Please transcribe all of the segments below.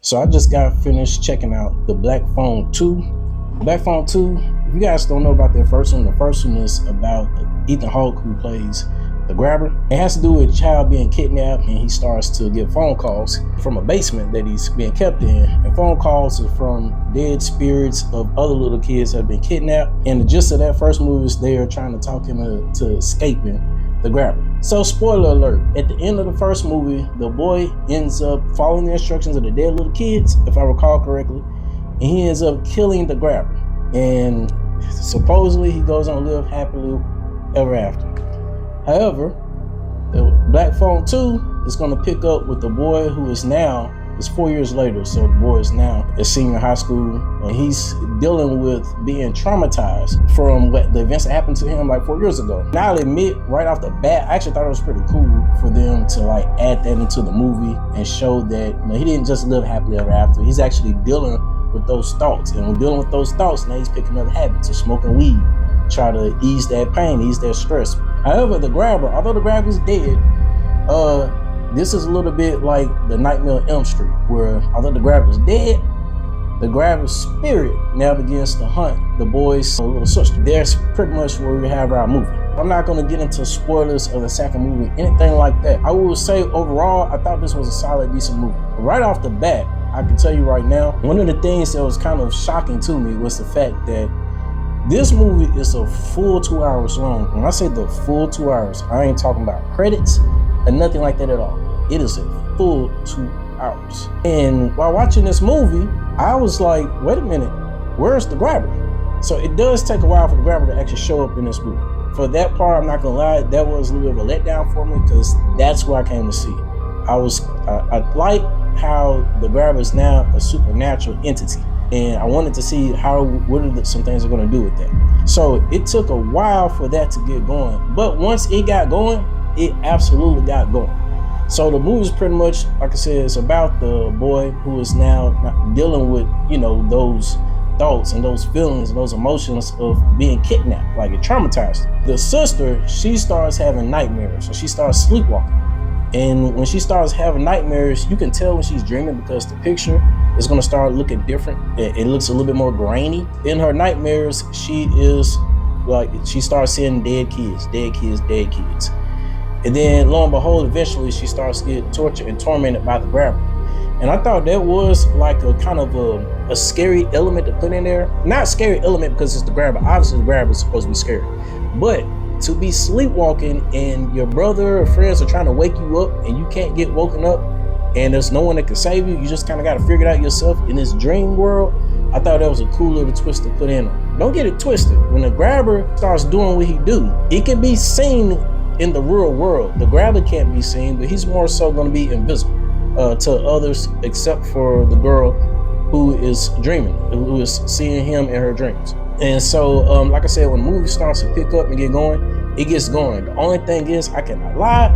So I just got finished checking out the Black Phone 2. Black Phone 2, if you guys don't know about the first one is about Ethan Hawke, who plays the grabber. It has to do with a child being kidnapped, and he starts to get phone calls from a basement that he's being kept in. And phone calls are from dead spirits of other little kids that have been kidnapped. And the gist of that first movie is they are trying to talk him to escaping the grabber. So spoiler alert, at the end of the first movie, the boy ends up following the instructions of the dead little kids, if I recall correctly, and he ends up killing the grabber. And supposedly he goes on to live happily ever after. However, the Black Phone 2 is going to pick up with the boy who is now, it's 4 years later, so the boy is now a senior high school, and he's dealing with being traumatized from what the events that happened to him like 4 years ago. Now I'll admit, right off the bat, I actually thought it was pretty cool for them to like add that into the movie and show that he didn't just live happily ever after. He's actually dealing with those thoughts, and when dealing with those thoughts, now he's picking up habits of smoking weed, try to ease that pain, ease that stress. However, the grabber, although the grabber's dead, this is a little bit like the Nightmare on Elm Street, where although the grabber's dead, the grabber's spirit now begins to hunt the boy's little sister. That's pretty much where we have our movie. I'm not going to get into spoilers of the second movie, anything like that. I will say overall, I thought this was a solid, decent movie. Right off the bat, I can tell you right now, one of the things that was kind of shocking to me was the fact that this movie is a full 2 hours long. When I say the full 2 hours, I ain't talking about credits and nothing like that at all. It is a full 2 hours. And while watching this movie, I was like, wait a minute, where's the grabber? So it does take a while for the grabber to actually show up in this movie. For that part, I'm not gonna lie, that was a little bit of a letdown for me because that's what I came to see. I like how the grabber is now a supernatural entity. And I wanted to see what are some things they're going to do with that. So it took a while for that to get going, but once it got going, it absolutely got going. So the movie is pretty much, like I said, it's about the boy who is now dealing with, those thoughts and those feelings and those emotions of being kidnapped, like it traumatized her. The sister, she starts having nightmares, so she starts sleepwalking. And when she starts having nightmares, you can tell when she's dreaming because the picture is going to start looking different. It looks a little bit more grainy. In her nightmares, she starts seeing dead kids. And then lo and behold, eventually she starts to get tortured and tormented by the grabber. And I thought that was like a kind of a scary element to put in there. Not scary element because it's the grabber. Obviously the grabber is supposed to be scary. But to be sleepwalking and your brother or friends are trying to wake you up and you can't get woken up and there's no one that can save you, you just kind of got to figure it out yourself in this dream world. I thought that was a cool little twist to put in. Don't get it twisted. When the grabber starts doing what he do, it can be seen in the real world. The grabber can't be seen, but he's more so going to be invisible to others except for the girl who is dreaming, who is seeing him in her dreams. And so, like I said, when the movie starts to pick up and get going, it gets going. The only thing is, I cannot lie,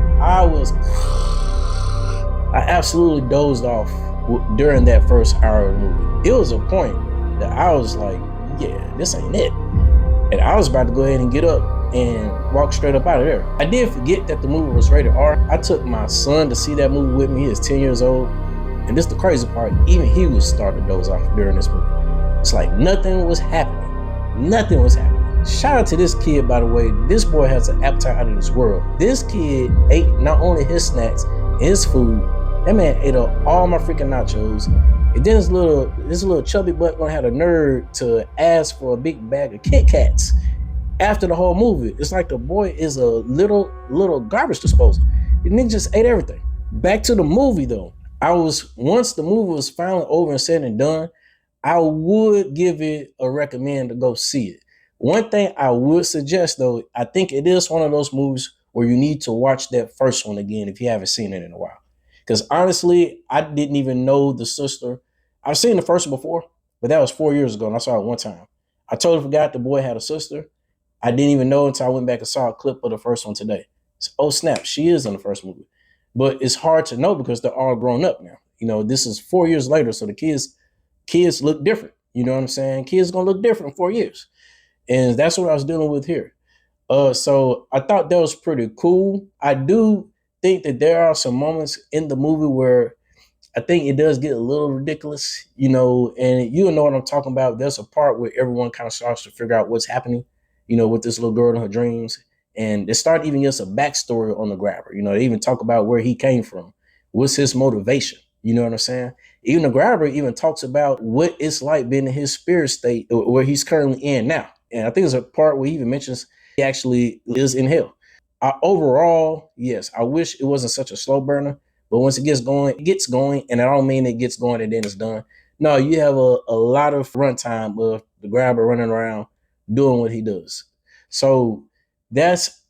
I absolutely dozed off during that first hour of the movie. It was a point that I was like, yeah, this ain't it. And I was about to go ahead and get up and walk straight up out of there. I did forget that the movie was rated R. I took my son to see that movie with me. He is 10 years old. And this is the crazy part, even he was starting to doze off during this movie. It's like nothing was happening. Nothing was happening. Shout out to this kid, by the way. This boy has an appetite out of this world. This kid ate not only his snacks, his food. That man ate up all my freaking nachos. And then this little chubby butt gonna have a nerve to ask for a big bag of Kit Kats after the whole movie. It's like the boy is a little garbage disposal. The nigga just ate everything. Back to the movie though. Once the movie was finally over and said and done, I would give it a recommend to go see it. One thing I would suggest though, I think it is one of those movies where you need to watch that first one again if you haven't seen it in a while. Because honestly, I didn't even know the sister. I've seen the first one before, but that was 4 years ago and I saw it one time. I totally forgot the boy had a sister. I didn't even know until I went back and saw a clip of the first one today. So, oh snap, she is in the first movie. But it's hard to know because they're all grown up now. This is 4 years later, so the kids look different. You know what I'm saying? Kids gonna look different in 4 years. And that's what I was dealing with here. So I thought that was pretty cool. I do think that there are some moments in the movie where I think it does get a little ridiculous, and you know what I'm talking about. There's a part where everyone kind of starts to figure out what's happening, with this little girl in her dreams. And they start even us a backstory on the grabber. They even talk about where he came from. What's his motivation? You know what I'm saying? Even the grabber even talks about what it's like being in his spirit state where he's currently in now. And I think there's a part where he even mentions he actually is in hell. Overall, yes, I wish it wasn't such a slow burner, but once it gets going, and I don't mean it gets going and then it's done. No, you have a lot of runtime of the grabber running around doing what he does. So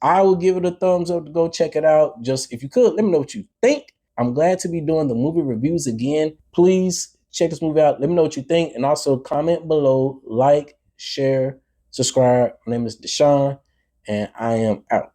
I will give it a thumbs up to go check it out. Just if you could, let me know what you think. I'm glad to be doing the movie reviews again. Please check this movie out. Let me know what you think, and also comment below, like, share, subscribe. My name is Deshaun, and I am out.